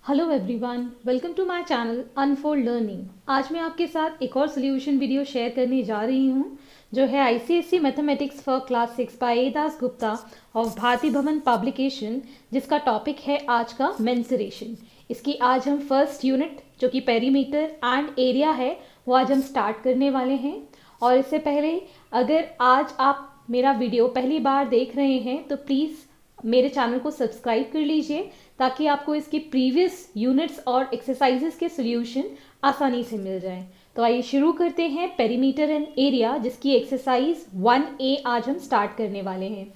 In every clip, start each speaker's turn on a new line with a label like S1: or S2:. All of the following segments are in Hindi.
S1: Hello everyone, welcome to my channel unfold learning. आज मैं आपके साथ एक और सोल्यूशन वीडियो शेयर करने जा रही हूँ जो है ICSE mathematics for class 6 by A Das Gupta of Bharati Bhawan publication, जिसका टॉपिक है आज का मेंसुरेशन। इसकी आज हम फर्स्ट यूनिट जो कि पेरीमीटर एंड एरिया है वो आज हम स्टार्ट करने वाले हैं। और इससे पहले अगर आज आप मेरा वीडियो पहली बार देख रहे हैं तो प्लीज़ मेरे चैनल को सब्सक्राइब कर लीजिए ताकि आपको इसकी प्रीवियस यूनिट्स और एक्सरसाइजेस के सॉल्यूशन आसानी से मिल जाएं। तो आइए शुरू करते हैं पेरीमीटर एंड एरिया, जिसकी एक्सरसाइज 1A आज हम स्टार्ट करने वाले हैं।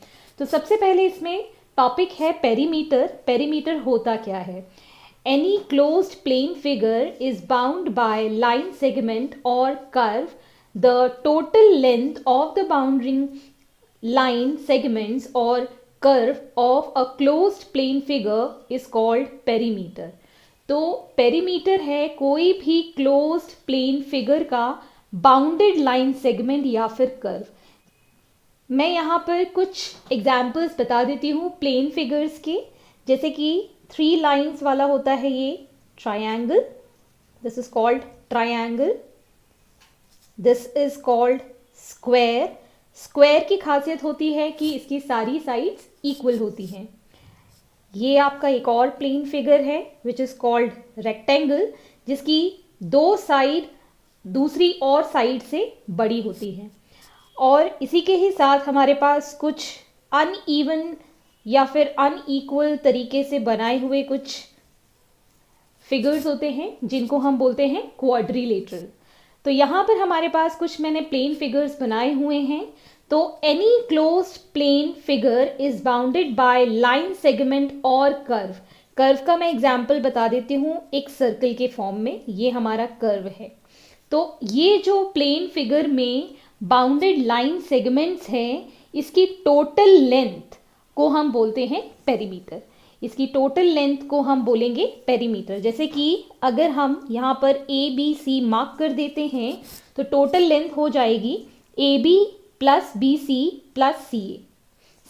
S1: तो सबसे पहले इसमें टॉपिक है पेरीमीटर। पेरीमीटर होता क्या है? Any closed plane figure is bound by line segment और curve. The total length of the bounding line segments or curve of a closed plane figure is called perimeter। तो पेरीमीटर है कोई भी क्लोज्ड प्लेन फिगर का बाउंडेड लाइन सेगमेंट या फिर कर्व। मैं यहाँ पर कुछ एग्जाम्पल्स बता देती हूँ प्लेन फिगर्स के, जैसे कि 3 लाइंस वाला होता है ये triangle, this is called triangle. This is called square. Square की खासियत होती है कि इसकी सारी साइड्स इक्वल होती हैं। ये आपका एक और प्लेन फिगर है विच इज कॉल्ड रेक्टेंगल, जिसकी 2 साइड दूसरी और साइड से बड़ी होती हैं। और इसी के ही साथ हमारे पास कुछ अनइवन या फिर अनइक्वल तरीके से बनाए हुए कुछ फिगर्स होते हैं जिनको हम बोलते हैं क्वाड्रिलेटरल। तो यहाँ पर हमारे पास कुछ मैंने प्लेन फिगर्स बनाए हुए हैं। तो any closed plane figure is bounded by line segment और कर्व। कर्व का मैं एग्जांपल बता देती हूँ एक सर्कल के फॉर्म में। ये हमारा कर्व है। तो ये जो प्लेन फिगर में बाउंडेड लाइन सेगमेंट्स हैं, इसकी टोटल लेंथ को हम बोलते हैं पेरीमीटर। इसकी टोटल लेंथ को हम बोलेंगे पेरीमीटर। जैसे कि अगर हम यहाँ पर ए बी सी मार्क कर देते हैं तो टोटल लेंथ हो जाएगी A B plus B C plus C A.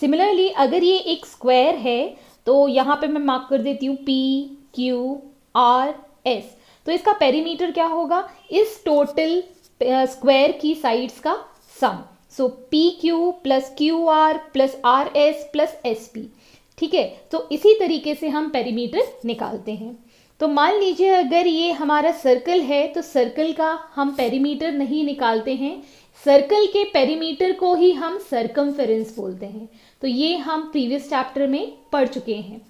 S1: Similarly अगर ये एक स्क्वायर है तो यहाँ पे मैं मार्क कर देती हूँ पी क्यू आर एस। तो इसका पेरीमीटर क्या होगा? इस टोटल स्क्वायर की साइड्स का sum. So P Q plus Q R plus R S plus S P. ठीक है, तो इसी तरीके से हम पेरीमीटर निकालते हैं। तो मान लीजिए अगर ये हमारा सर्कल है तो सर्कल का हम पेरीमीटर नहीं निकालते हैं, सर्कल के पेरीमीटर को ही हम सर्कमफेरेंस बोलते हैं। तो ये हम प्रीवियस चैप्टर में पढ़ चुके हैं।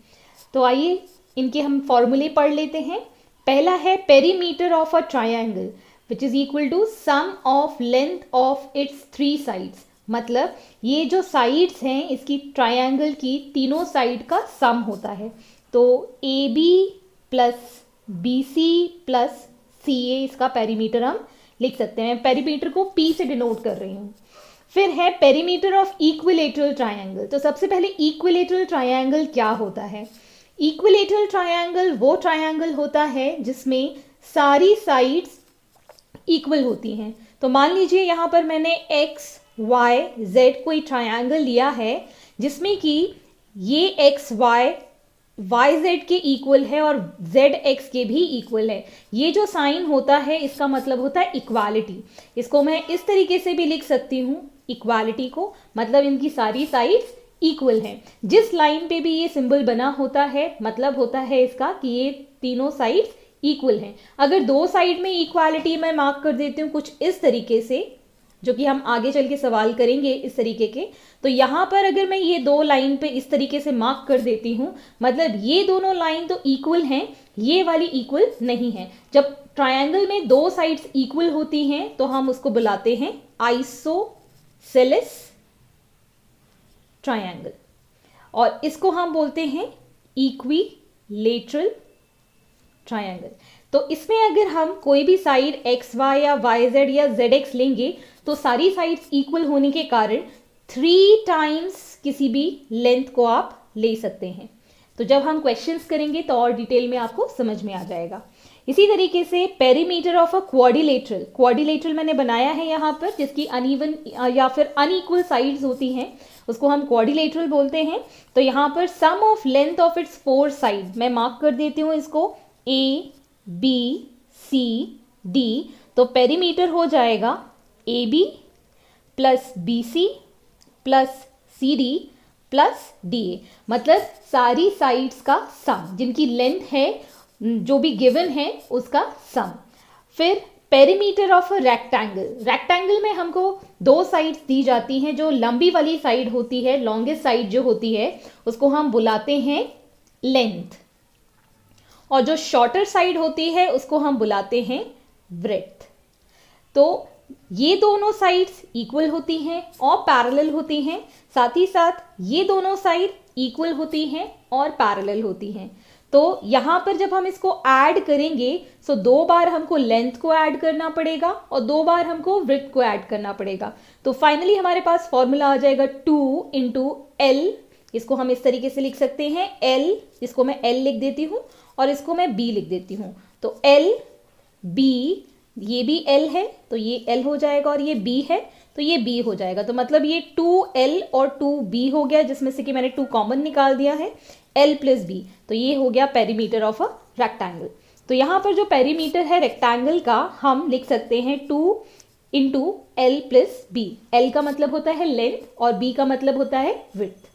S1: तो आइए इनके हम फॉर्मूले पढ़ लेते हैं। पहला है perimeter of a triangle which is equal to sum of length of its 3 sides. मतलब ये जो साइड्स हैं इसकी ट्रायंगल की तीनों साइड का सम होता है। तो A B plus B C plus C A इसका पेरीमीटर हम लिख सकते हैं। पेरीमीटर को पी से डिनोट कर रही हूँ। फिर है पेरीमीटर ऑफ इक्विलेटरल ट्रायंगल। तो सबसे पहले इक्विलेटरल ट्रायंगल क्या होता है? इक्विलेटरल ट्रायंगल वो ट्रायंगल होता है जिसमें सारी साइड्स इक्वल होती हैं। तो मान लीजिए यहाँ पर मैंने एक्स वाई जेड कोई ट्रायंगल लिया है जिसमें कि ये एक्स वाई वाई जेड के इक्वल है और जेड एक्स के भी इक्वल है। ये जो साइन होता है इसका मतलब होता है इक्वालिटी। इसको मैं इस तरीके से भी लिख सकती हूँ इक्वालिटी को, मतलब इनकी सारी साइड्स इक्वल हैं। जिस लाइन पे भी ये सिंबल बना होता है मतलब होता है इसका कि ये तीनों साइड्स इक्वल हैं। अगर 2 साइड में इक्वालिटी मैं मार्क कर देती हूँ कुछ इस तरीके से, जो कि हम आगे चल के सवाल करेंगे इस तरीके के, तो यहाँ पर अगर मैं ये 2 लाइन पे इस तरीके से मार्क कर देती हूँ मतलब ये दोनों लाइन तो इक्वल हैं, ये वाली इक्वल नहीं है। जब ट्रायंगल में 2 साइड्स इक्वल होती हैं तो हम उसको बुलाते हैं आइसोसेलेस ट्रायंगल और इसको हम बोलते हैं इक्विलेटरल ट्रायंगल। तो इसमें अगर हम कोई भी साइड एक्स वाई या वाई जेड या जेड एक्स लेंगे तो सारी साइड्स इक्वल होने के कारण 3 टाइम्स किसी भी लेंथ को आप ले सकते हैं। तो जब हम क्वेश्चंस करेंगे तो और डिटेल में आपको समझ में आ जाएगा। इसी तरीके से पेरीमीटर ऑफ अ क्वाड्रिलेटरल मैंने बनाया है यहाँ पर, जिसकी अनइवन या फिर अनइक्वल साइड्स होती हैं उसको हम क्वाड्रिलेटरल बोलते हैं। तो यहाँ पर sum of length of its 4 side, मैं मार्क कर देती हूँ इसको ए बी सी डी। तो पेरीमीटर हो जाएगा A B plus B C plus C D plus D A, मतलब सारी साइड्स का सम, जिनकी लेंथ है जो भी गिवन है उसका सम। फिर पेरीमीटर ऑफ रेक्टेंगल, रेक्टेंगल में हमको 2 साइड्स दी जाती हैं। जो लंबी वाली साइड होती है, लॉन्गेस्ट साइड जो होती है, उसको हम बुलाते हैं लेंथ, और जो शॉर्टर साइड होती है उसको हम बुलाते हैं ब्रेड्थ। तो ये दोनों साइड्स इक्वल होती हैं और पैरेलल होती हैं, साथ ही साथ ये दोनों साइड इक्वल होती हैं और पैरेलल होती हैं। तो यहां पर जब हम इसको ऐड करेंगे तो 2 बार हमको लेंथ को ऐड करना पड़ेगा और 2 बार हमको ब्रेड्थ को ऐड करना पड़ेगा। तो फाइनली हमारे पास फॉर्मूला आ जाएगा 2 इंटू एल। इसको हम इस तरीके से लिख सकते हैं एल, इसको मैं एल लिख देती हूं और इसको मैं बी लिख देती हूं। तो एल बी, ये भी एल है तो ये एल हो जाएगा, और ये बी है तो ये बी हो जाएगा। तो मतलब ये 2L और 2B हो गया, जिसमें से कि मैंने 2 कॉमन निकाल दिया है, L प्लस बी। तो ये हो गया पेरीमीटर ऑफ अ रेक्टेंगल। तो यहाँ पर जो पेरीमीटर है रेक्टेंगल का, हम लिख सकते हैं 2 into L plus B. L का मतलब होता है लेंथ और बी का मतलब होता है विड्थ।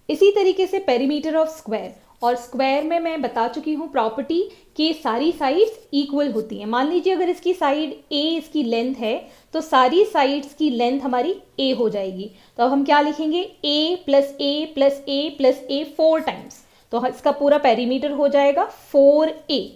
S1: इसी तरीके से पेरीमीटर ऑफ स्क्वायर, और स्क्वायर में मैं बता चुकी हूँ प्रॉपर्टी कि सारी साइड्स इक्वल होती हैं। मान लीजिए अगर इसकी साइड ए इसकी लेंथ है तो सारी साइड्स की लेंथ हमारी ए हो जाएगी। तो अब हम क्या लिखेंगे, A plus A plus A plus A 4 times, तो इसका पूरा पेरीमीटर हो जाएगा 4A।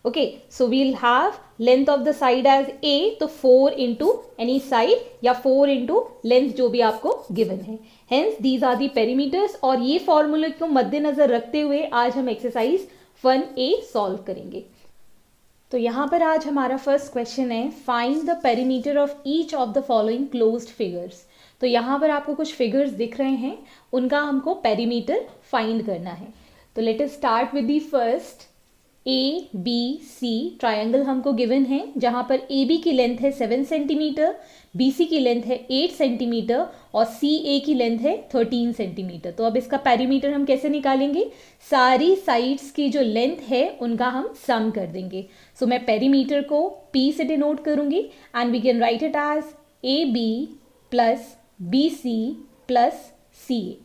S1: Okay, so we'll have length of the side as A, तो 4 इंटू एनी साइड या 4 इंटू लेंथ जो भी आपको गिवन है। Hence these are the perimeters, और ये फॉर्मूले को मद्देनजर रखते हुए आज हम एक्सरसाइज 1A सॉल्व करेंगे। तो यहाँ पर आज हमारा फर्स्ट क्वेश्चन है, find the perimeter of each of the following closed figures. तो यहाँ पर आपको कुछ फिगर्स दिख रहे हैं, उनका हमको पेरीमीटर फाइंड करना है। तो let us start with the first A B C triangle हमको गिवन है, जहां पर ए बी की लेंथ है 7 सेंटीमीटर, बी सी की लेंथ है 8 सेंटीमीटर और सी ए की लेंथ है 13 सेंटीमीटर। तो अब इसका पेरीमीटर हम कैसे निकालेंगे, सारी साइड्स की जो लेंथ है उनका हम सम कर देंगे। सो मैं पेरीमीटर को P से डिनोट करूंगी and we can write it as A B plus B C plus C A.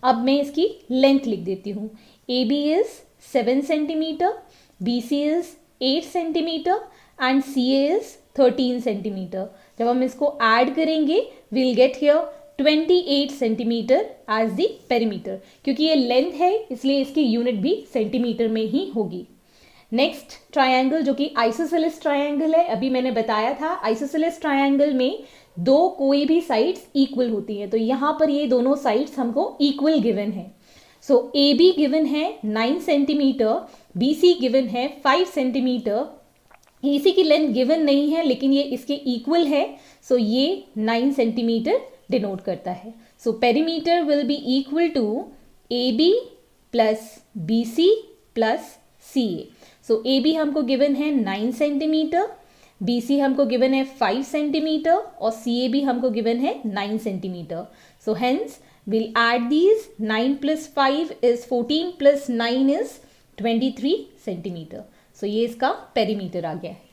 S1: अब मैं इसकी लेंथ लिख देती हूँ, A B is 7 centimetre, BC is 8 centimetre and CA is 13 centimetre. जब हम इसको ऐड करेंगे we'll get here 28 centimetre as the perimeter। क्योंकि ये लेंथ है इसलिए इसकी यूनिट भी सेंटीमीटर में ही होगी। नेक्स्ट ट्रायंगल जो कि आइसोसेलेस ट्रायंगल है, अभी मैंने बताया था आइसोसेलेस ट्रायंगल में 2 कोई भी साइड्स इक्वल होती हैं। तो यहाँ पर ये दोनों साइड्स हमको इक्वल गिवन है। सो ए बी गिवन है 9 सेंटीमीटर, बी सी गिवन है 5 सेंटीमीटर, इसी की लेंथ गिवन नहीं है लेकिन ये इसके इक्वल है, सो ये 9 सेंटीमीटर डिनोट करता है। So perimeter will be equal to A B plus B C plus C A. So A B हमको गिवन है 9 सेंटीमीटर, बी सी हमको गिवन है 5 सेंटीमीटर और सी ए भी हमको गिवन है 9 centimetre. So hence we'll add these, 9 plus 5 is 14 plus 9 is 23 centimetre. So ये इसका पेरीमीटर आ गया है।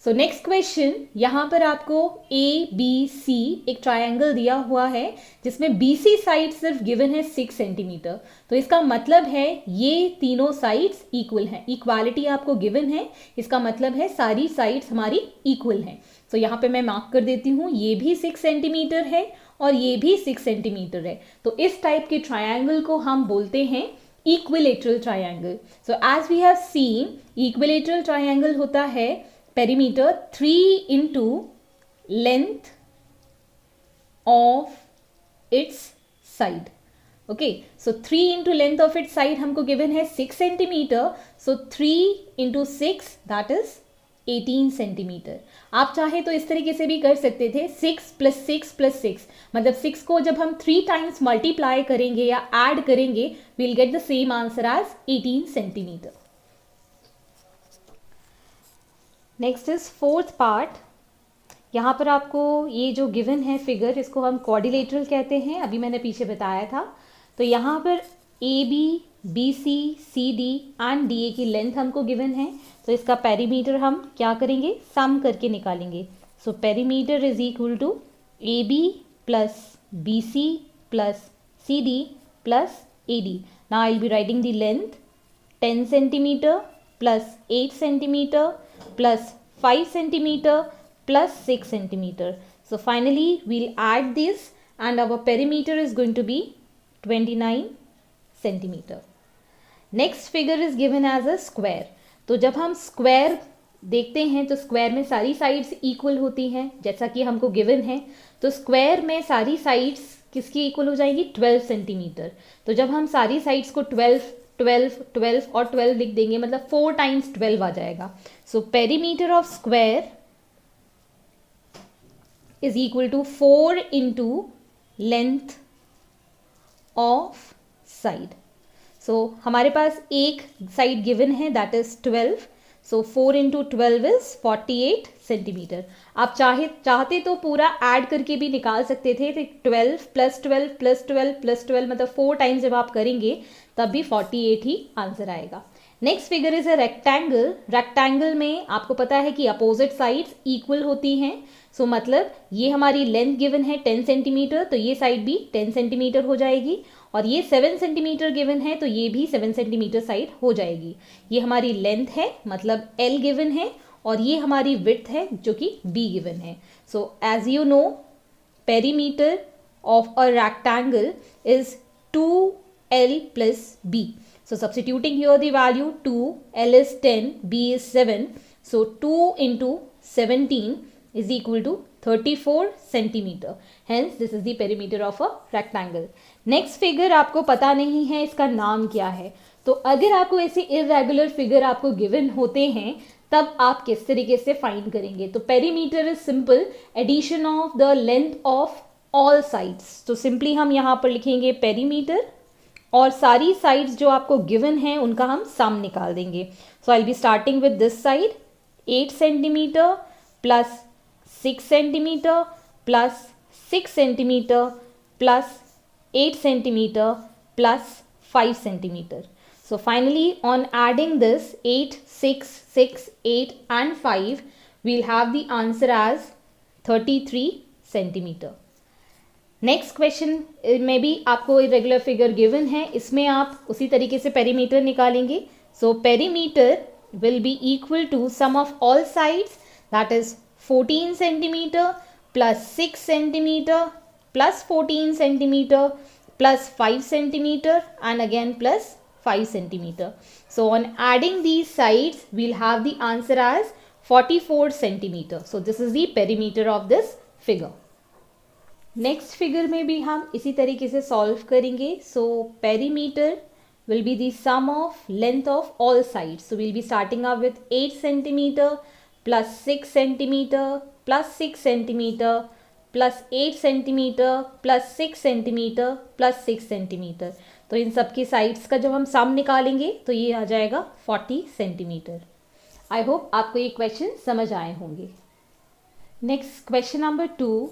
S1: सो नेक्स्ट क्वेश्चन, यहाँ पर आपको ए बी सी एक ट्रायंगल दिया हुआ है जिसमें बी सी साइड सिर्फ गिवन है 6 सेंटीमीटर। तो इसका मतलब है ये तीनों साइड्स इक्वल हैं, इक्वालिटी आपको गिवन है, इसका मतलब है सारी साइड्स हमारी इक्वल हैं। सो यहाँ पे मैं मार्क कर देती हूँ, ये भी 6 सेंटीमीटर है और ये भी 6 सेंटीमीटर है। तो इस टाइप के ट्रायंगल को हम बोलते हैं equilateral triangle. So as we have seen, equilateral triangle होता है perimeter 3 into length of its side. Okay, so 3 into length of its side हमको गिवन है 6 centimetre, so 3 into 6 that is 18 centimetre. आप चाहे तो इस तरीके से भी कर सकते थे, 6 प्लस 6 प्लस 6, मतलब 6 को जब हम 3 टाइम्स मल्टीप्लाई करेंगे या ऐड करेंगे we'll get the same answer as 18 centimetre. Next is fourth part, यहाँ पर आपको ये जो गिवन है फिगर, इसको हम क्वाड्रिलेटरल कहते हैं, अभी मैंने पीछे बताया था। तो यहाँ पर A B, B C, C D and D A की लेंथ हमको गिवन है, तो इसका पेरीमीटर हम क्या करेंगे, सम करके निकालेंगे। So perimeter is equal to A B plus B C plus C D plus A D. Now I will be writing the length 10 centimeter plus 8 centimeter plus 5 centimeter plus 6 centimeter. So finally we'll add this and our perimeter is going to be 29 centimeter. Next figure is given as a square. तो जब हम स्क्वायर देखते हैं तो स्क्वायर में सारी साइड्स इक्वल होती हैं, जैसा कि हमको गिवन है। तो स्क्वायर में सारी साइड्स किसकी इक्वल हो जाएगी, 12 सेंटीमीटर। तो जब हम सारी साइड्स को 12, 12, 12 और 12 लिख देंगे, मतलब 4 टाइम्स 12 आ जाएगा। So perimeter of square is equal to 4 into length of side. So हमारे पास एक साइड गिवन है that is 12, so 4 into 12 is 48 centimetre. आप चाहते तो पूरा ऐड करके भी निकाल सकते थे, तो 12 प्लस 12 प्लस 12 प्लस 12 मतलब 4 टाइम्स जब आप करेंगे तब भी 48 ही आंसर आएगा। Next figure is a rectangle. Rectangle में आपको पता है कि अपोजिट साइड्स इक्वल होती हैं। सो मतलब ये हमारी लेंथ गिवन है 10 सेंटीमीटर, तो ये साइड भी 10 सेंटीमीटर हो जाएगी, और ये 7 सेंटीमीटर गिवन है तो ये भी 7 सेंटीमीटर साइड हो जाएगी। ये हमारी लेंथ है, मतलब L गिवन है, और ये हमारी विड्थ है जो कि B गिवन है। So as you know, perimeter of a rectangle is 2L plus B. So substituting here the value 2, L is 10, B is 7. So 2 into 17 is equal to 34 centimeter. Hence this is the perimeter of a rectangle. Next figure आपको पता नहीं है इसका नाम क्या है। तो अगर आपको ऐसे इरेगुलर फिगर आपको गिवन होते हैं तब आप किस तरीके से फाइंड करेंगे। तो perimeter is simple addition of the length of all sides. तो सिंपली हम यहाँ पर लिखेंगे पेरीमीटर और सारी साइड्स जो आपको गिवन है उनका हम सम निकाल देंगे। So I will be starting with this side 8 centimetre plus 6 centimetre plus 6 centimetre plus 8 centimetre plus 5 centimetre. So finally on adding this 8, 6, 6, 8 and 5 we'll have the answer as 33 centimeter. Next question में भी आपको इरेगुलर फिगर गिवन है, इसमें आप उसी तरीके से पेरीमीटर निकालेंगे। So perimeter will be equal to sum of all sides that is 14 centimetre plus 6 centimetre plus 14 centimetre plus 5 centimetre and again plus 5 centimeter. So on adding these sides we'll have the answer as 44 centimeter. So this is the perimeter of this figure. Next figure में भी हम इसी तरीके से सॉल्व करेंगे। So perimeter will be the sum of length of all sides. So will be starting up with 8 centimetre plus 6 centimetre plus 6 centimetre plus 8 centimetre plus 6 centimetre plus 6 centimetre. तो इन सब की साइड्स का जब हम सम निकालेंगे तो ये आ जाएगा 40 सेंटीमीटर। आई होप आपको ये क्वेश्चन समझ आए होंगे। Next question number 2,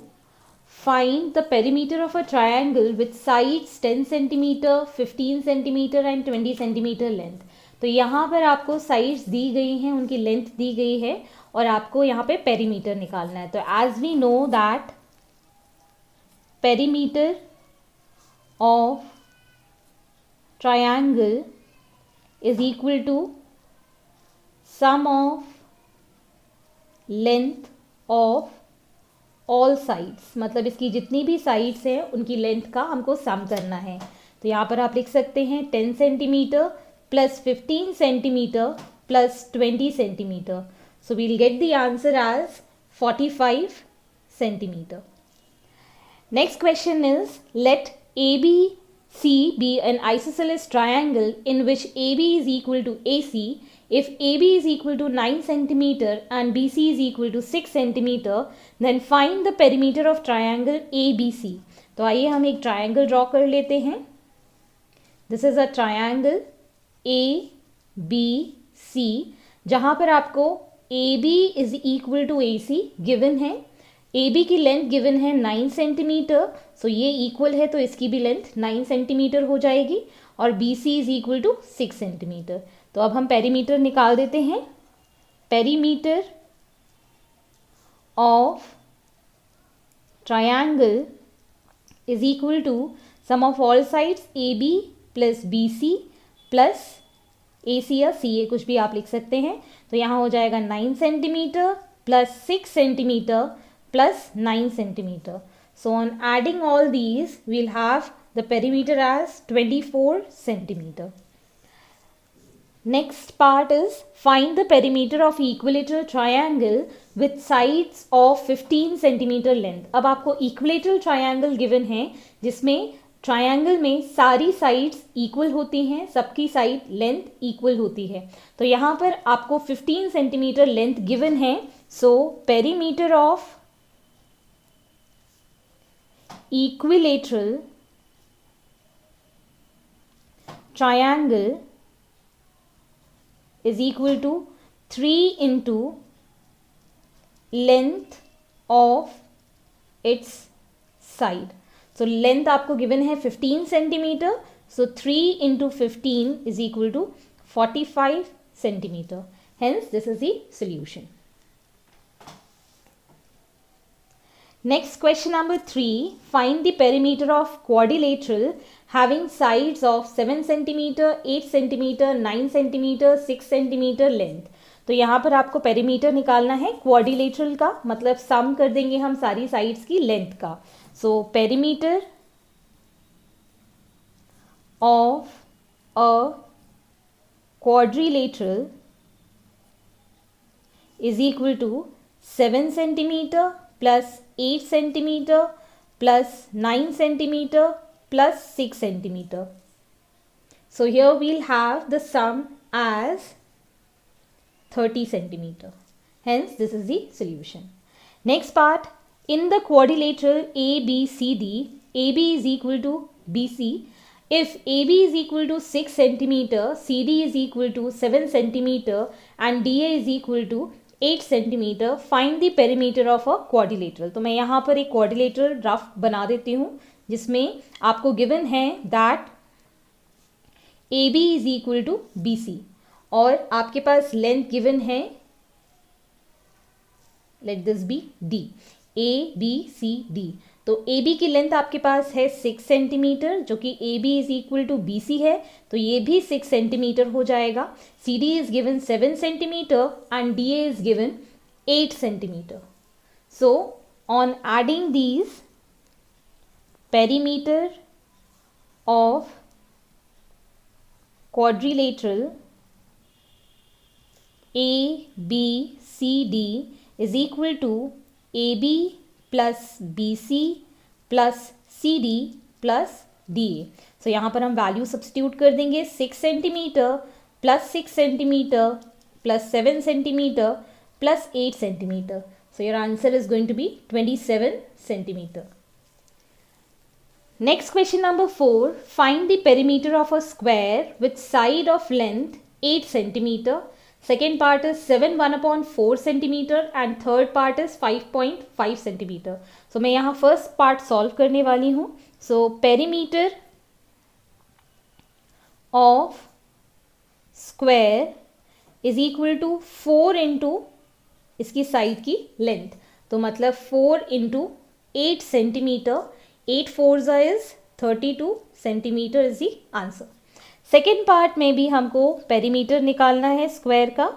S1: find the perimeter of a triangle with sides 10 centimeter, 15 centimeter and 20 centimeter length. तो यहाँ पर आपको साइड्स दी गई हैं, उनकी लेंथ दी गई है और आपको यहाँ पे पेरीमीटर निकालना है। तो as we know that perimeter of triangle is equal to sum of length of all sides। मतलब इसकी जितनी भी साइड्स हैं उनकी लेंथ का हमको सम करना है। तो यहाँ पर आप लिख सकते हैं 10 centimetre plus 15 centimetre plus 20 centimetre. So we'll get the answer as 45 centimetre. Next question is let ABC be an isosceles triangle in which AB is equal to AC. If AB is equal to 9 centimeter and BC is equal to 6 centimeter, then find the perimeter of triangle ABC. तो आइए हम एक ट्रायंगल ड्रॉ कर लेते हैं। This is a triangle ABC जहाँ पर आपको AB is equal to AC given है ए बी की लेंथ गिवन है 9 सेंटीमीटर, सो ये इक्वल है तो इसकी भी लेंथ 9 सेंटीमीटर हो जाएगी, और B C is equal to 6 centimetre. तो अब हम पेरीमीटर निकाल देते हैं। Perimeter of triangle is equal to sum of all sides A B plus B C plus A C या सी ए, कुछ भी आप लिख सकते हैं। तो यहाँ हो जाएगा 9 centimetre plus 6 centimetre plus 9 centimetre. So on adding all these we'll have the perimeter as 24 centimeter. Next part is find the perimeter of equilateral triangle with sides of 15 centimeter length. अब आपको equilateral triangle given है जिसमें ट्रायंगल में सारी साइड्स इक्वल होती हैं, सबकी साइड लेंथ इक्वल होती है। तो यहाँ पर आपको 15 सेंटीमीटर लेंथ गिवन है। So perimeter of equilateral triangle is equal to 3 into length of its side. So length आपको गिवन है 15 centimetre, so 3 into 15 is equal to 45 centimetre. Hence this is the solution. Next, question number 3. Find the perimeter of quadrilateral having sides of 7 centimeter, 8 centimeter, 9 centimeter, 6 centimeter length. तो यहाँ पर आपको पेरीमीटर निकालना है क्वाड्रिलेटरल का, मतलब सम कर देंगे हम सारी साइड्स की लेंथ का। So perimeter of a quadrilateral is equal to 7 centimetre plus 8 centimetre plus 9 centimetre plus 6 centimetre. So here we'll have the sum as 30 centimeter. Hence this is the solution. Next part, in the quadrilateral ABCD, AB is equal to BC. If AB is equal to 6 centimeter, CD is equal to 7 centimeter and DA is equal to 8 centimetre, find the perimeter of a quadrilateral. तो मैं यहाँ पर एक क्वाड्रिलेटरल रफ बना देती हूँ जिसमें आपको गिवन है that A B is equal to B C और आपके पास लेंथ गिवन है, let this be D, A B C D. तो ए बी की लेंथ आपके पास है 6 सेंटीमीटर जो कि A B is equal to B C है, तो ये भी 6 सेंटीमीटर हो जाएगा. C D is given 7 centimetre and D A is given 8 centimetre. So on adding these perimeter of quadrilateral ABCD is equal to AB plus BC plus CD plus DA. So यहाँ पर हम वैल्यू सब्स्टिट्यूट कर देंगे. 6 centimetre plus 6 centimetre plus 7 centimetre plus 8 centimetre. So your answer is going to be 27 centimeter. Next question number 4. Find the perimeter of a square with side of length 8 centimeter. Second part is 7 1/4 centimeter and third part is 5.5 centimeter. So मैं यहाँ first part solve करने वाली हूँ. So perimeter of square is equal to 4 into इसकी साइड की लेंथ. तो मतलब 4 into 8 centimeter. 8 4s is 32 centimeter is the answer. Second part में भी हमको पेरीमीटर निकालना है स्क्वायर का,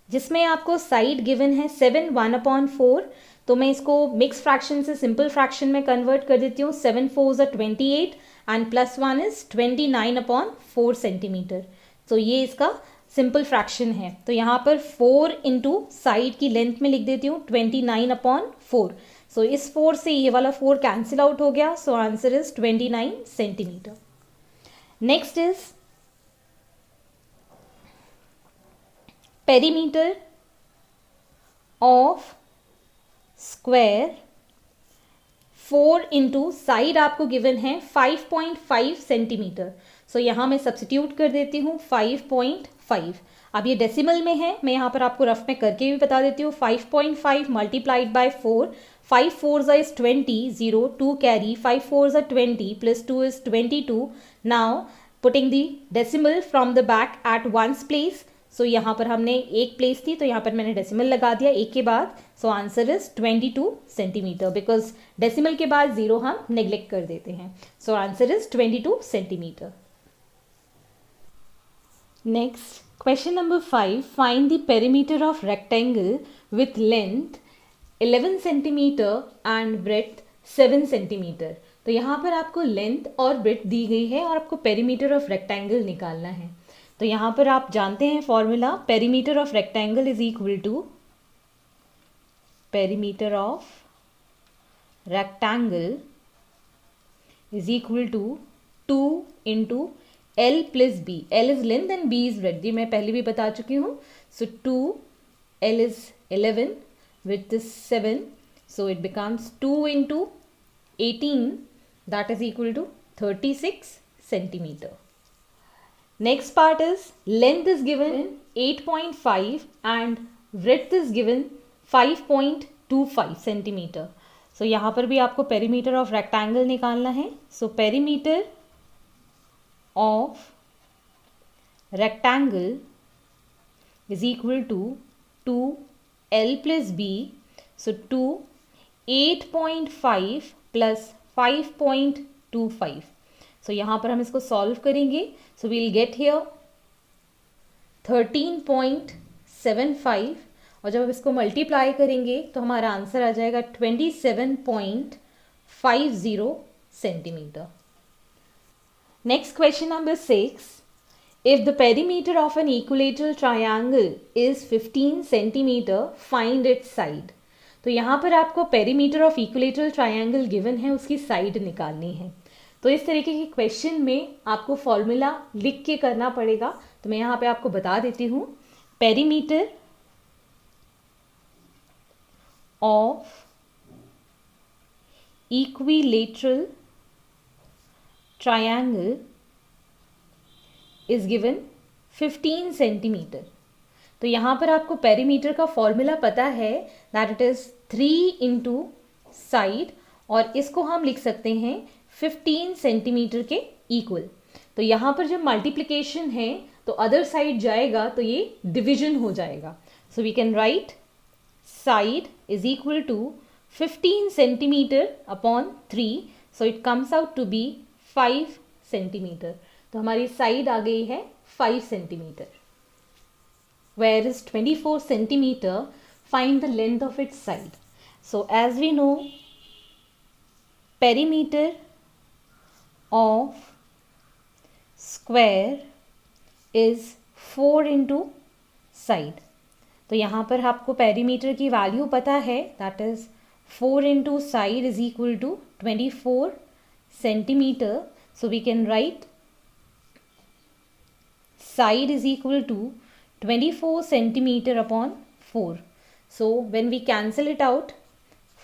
S1: जिसमें आपको साइड गिवन है 7 1/4. तो मैं इसको मिक्स फ्रैक्शन से सिंपल फ्रैक्शन में कन्वर्ट कर देती हूँ. 7 4s are 28 and plus 1 is 29/4 centimetre. तो ये इसका सिंपल फ्रैक्शन है. तो यहाँ पर 4 इंटू साइड की लेंथ में लिख देती हूँ 29/4. सो इस 4 से ये वाला 4 कैंसिल आउट हो गया. So answer is 29 centimetre. Next is perimeter of square 4 into side आपको गिवन है 5.5 सेंटीमीटर। सो यहाँ मैं सब्सटीट्यूट कर देती हूँ 5.5। अब ये डेसिमल में है, मैं यहाँ पर आपको रफ में करके भी बता देती हूँ। 5.5 multiplied by 4, 5 4s is 20, 0 2 carry, 5 4s are 20 plus 2 is 22. Now putting the decimal from the back at ones place. सो यहाँ पर हमने एक प्लेस थी तो यहाँ पर मैंने डेसिमल लगा दिया एक के बाद। So answer is 22 centimetre, because decimal के बाद 0 हम नेग्लेक्ट कर देते हैं। So answer is 22 centimetre. Next question number 5, find the perimeter of rectangle with length 11 centimetre and breadth 7 centimetre. तो यहाँ पर आपको लेंथ और ब्रेड्थ दी गई है और आपको पेरीमीटर ऑफ रेक्टेंगल निकालना है। तो यहाँ पर आप जानते हैं formula, perimeter of rectangle is equal to perimeter of rectangle is equal to 2 into L plus B. L is length and B is breadth, ये मैं पहले भी बता चुकी हूँ। So 2, L is 11, width is 7, so it becomes 2 into 18, that is equal to 36 centimeter. Next part is length is given 8.5 and width is given 5.25 centimeter. So यहाँ पर भी आपको perimeter of rectangle निकालना है। So perimeter of rectangle is equal to 2L plus B. So 2, 8.5 plus 5.25. So यहाँ पर हम इसको सॉल्व करेंगे। So we'll get here 13.75 और जब हम इसको मल्टीप्लाई करेंगे तो हमारा आंसर आ जाएगा 27.50 centimetre. Next question number 6, if the perimeter of an equilateral triangle is 15 centimeter, find its side. तो यहाँ पर आपको perimeter of equilateral triangle given है, उसकी साइड निकालनी है। तो इस तरीके के क्वेश्चन में आपको फॉर्मूला लिख के करना पड़ेगा। तो मैं यहाँ पे आपको बता देती हूँ, perimeter of equilateral triangle is given 15 centimetre. तो यहाँ पर आपको पेरीमीटर का फॉर्मूला पता है, that it is 3 into side, और इसको हम लिख सकते हैं 15 सेंटीमीटर के इक्वल। तो यहाँ पर जब मल्टीप्लिकेशन है तो अदर साइड जाएगा तो ये डिविजन हो जाएगा। So we can write side is equal to 15 centimetre upon 3, so it comes out to be 5 centimetre. तो हमारी साइड आ गई है 5 centimetre. Where is 24 centimetre, find the length of its side. So as we know, perimeter of square is 4 into side. तो यहाँ पर आपको पेरीमीटर की वैल्यू पता है, that is 4 into side is equal to 24 centimetre. So we can write side is equal to 24 centimeter upon 4. So when we cancel it out,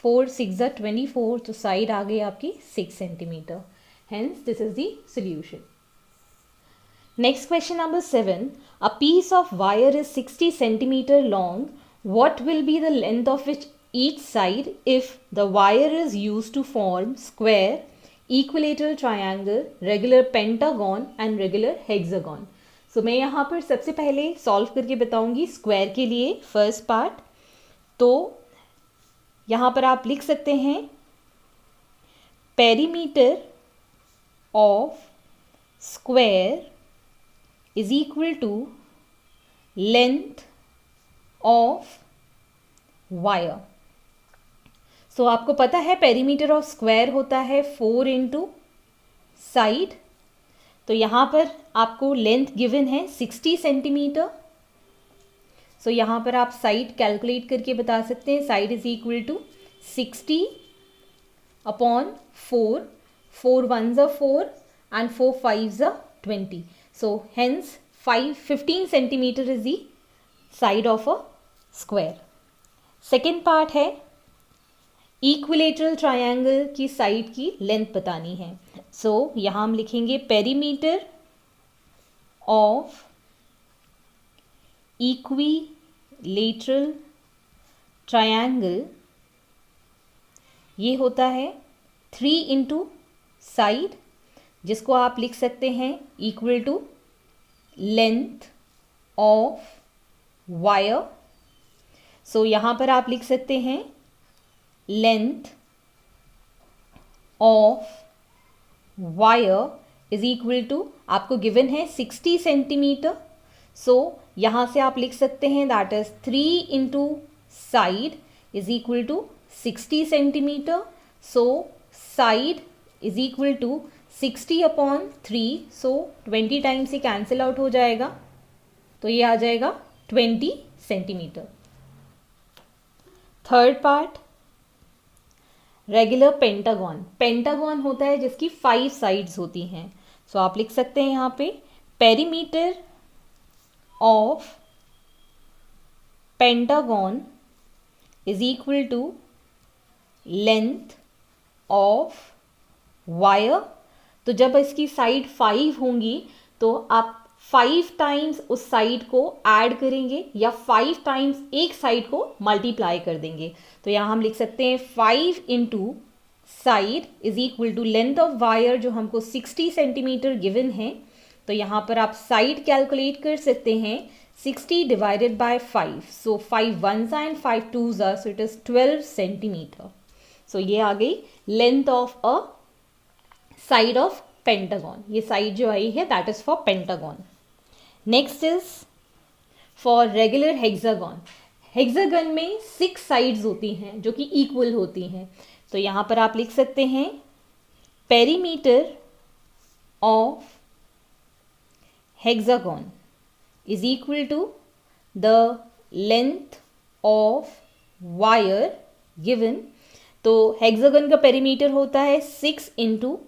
S1: 4 6 are 24, तो side आ गई आपकी 6 centimeter. Hence this is the solution. Next question number 7. A piece of wire is 60 centimeter long. What will be the length of each side if the wire is used to form square, equilateral triangle, regular pentagon and regular hexagon? So मैं यहाँ पर सबसे पहले सॉल्व करके बताऊंगी स्क्वायर के लिए फर्स्ट पार्ट। तो यहाँ पर आप लिख सकते हैं perimeter of square is equal to length of wire. So आपको पता है पेरीमीटर ऑफ स्क्वायर होता है 4 इंटू साइड। तो यहाँ पर आपको लेंथ गिवन है 60 सेंटीमीटर। सो यहाँ पर आप साइड कैलकुलेट करके बता सकते हैं, side is equal to 60 upon 4, 4 1s are 4 and 4 5s are 20. So hence 15 centimeter is the side of a square. Second part है इक्विलेटरल ट्रायंगल की साइड की लेंथ बतानी है। सो यहाँ हम लिखेंगे पेरीमीटर ऑफ इक्विलेटरल ट्रायंगल, ये होता है 3 इंटू साइड, जिसको आप लिख सकते हैं equal to length of wire. So यहाँ पर आप लिख सकते हैं length of wire is equal to, आपको गिवन है 60 सेंटीमीटर। सो यहाँ से आप लिख सकते हैं that is 3 into side is equal to 60 centimetre. So side is equal to 60/3, so 20 times से कैंसिल आउट हो जाएगा, तो ये आ जाएगा 20 centimetre. Third part, regular pentagon. Pentagon होता है जिसकी 5 साइड्स होती हैं। सो आप लिख सकते हैं यहाँ पे perimeter of pentagon is equal to length of wire. तो जब इसकी साइड 5 होंगी तो आप 5 टाइम्स उस साइड को ऐड करेंगे या 5 टाइम्स एक साइड को मल्टीप्लाई कर देंगे। तो यहाँ हम लिख सकते हैं 5 into side is equal to length of wire, जो हमको 60 सेंटीमीटर गिवन है। तो यहाँ पर आप साइड कैलकुलेट कर सकते हैं 60 divided by 5। So 5 1s and 5 2s are, so it is 12 centimetre. So ये आ गई length of a side of pentagon. ये साइड जो आई है that is for pentagon. Next is for regular hexagon. Hexagon में 6 साइड्स होती हैं जो कि इक्वल होती हैं। तो यहाँ पर आप लिख सकते हैं perimeter of hexagon is equal to the length of wire given. तो हेक्सागन का पेरीमीटर होता है 6 इंटू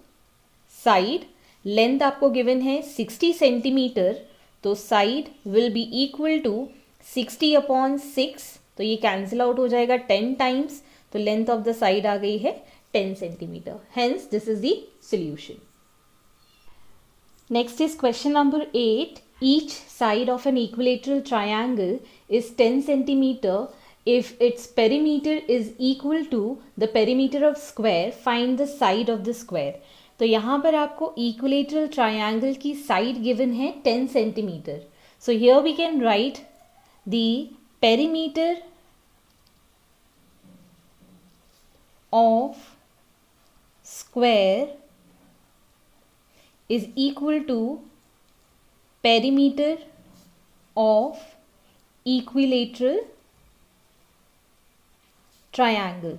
S1: साइड, लेंथ आपको गिवन है 60 सेंटीमीटर, तो side will be equal to 60/6, तो ये कैंसिल आउट हो जाएगा 10 टाइम्स, तो लेंथ ऑफ द साइड आ गई है 10 centimetre. Hence this is the solution. Next is question number 8। Each side of an equilateral triangle is 10 centimetre if its perimeter is equal to the perimeter of square, find the side of the square। तो यहाँ पर आपको इक्विलेटरल ट्रायंगल की साइड गिवन है 10 centimetre. So here we can write the perimeter of square is equal to perimeter of equilateral triangle.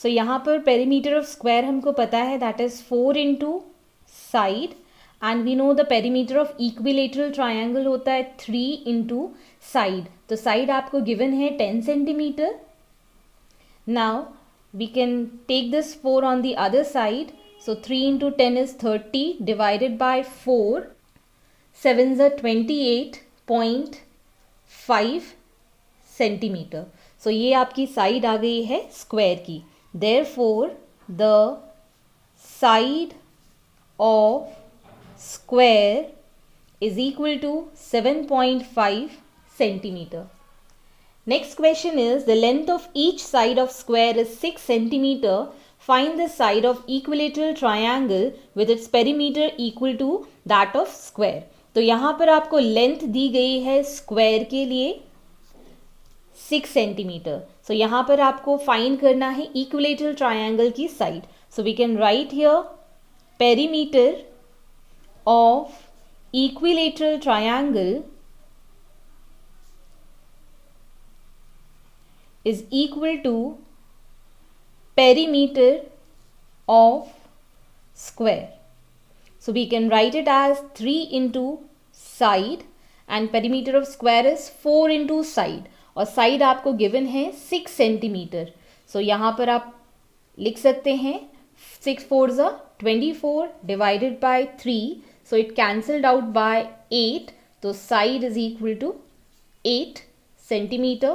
S1: So यहाँ पर पेरीमीटर ऑफ स्क्वायर हमको पता है that is 4 into side, and we know the perimeter of equilateral triangle होता है 3 इंटू साइड। तो साइड आपको गिवन है 10 centimetre. Now we can take this 4 on the other side. So 3 into 10 is 30 divided by 4, 7s are 28.5 centimetre. So ये आपकी साइड आ गई है स्क्वायर की। Therefore the side of square is equal to 7.5 centimeter. Next question is the length of each side of square is 6 centimeter. Find the side of equilateral triangle with its perimeter equal to that of square. तो यहाँ पर आपको लेंथ दी गई है स्क्वायर के लिए 6 सेंटीमीटर। सो यहाँ पर आपको फाइंड करना है इक्विलेटरल ट्रायंगल की साइड। So we can write here perimeter of equilateral triangle is equal to perimeter of square. So we can write it as 3 into side and perimeter of square is 4 into side, और साइड आपको गिवन है 6 सेंटीमीटर। सो यहाँ पर आप लिख सकते हैं 6 4s are 24 divided by 3, so it cancelled out by 8, तो side is equal to 8 centimetre.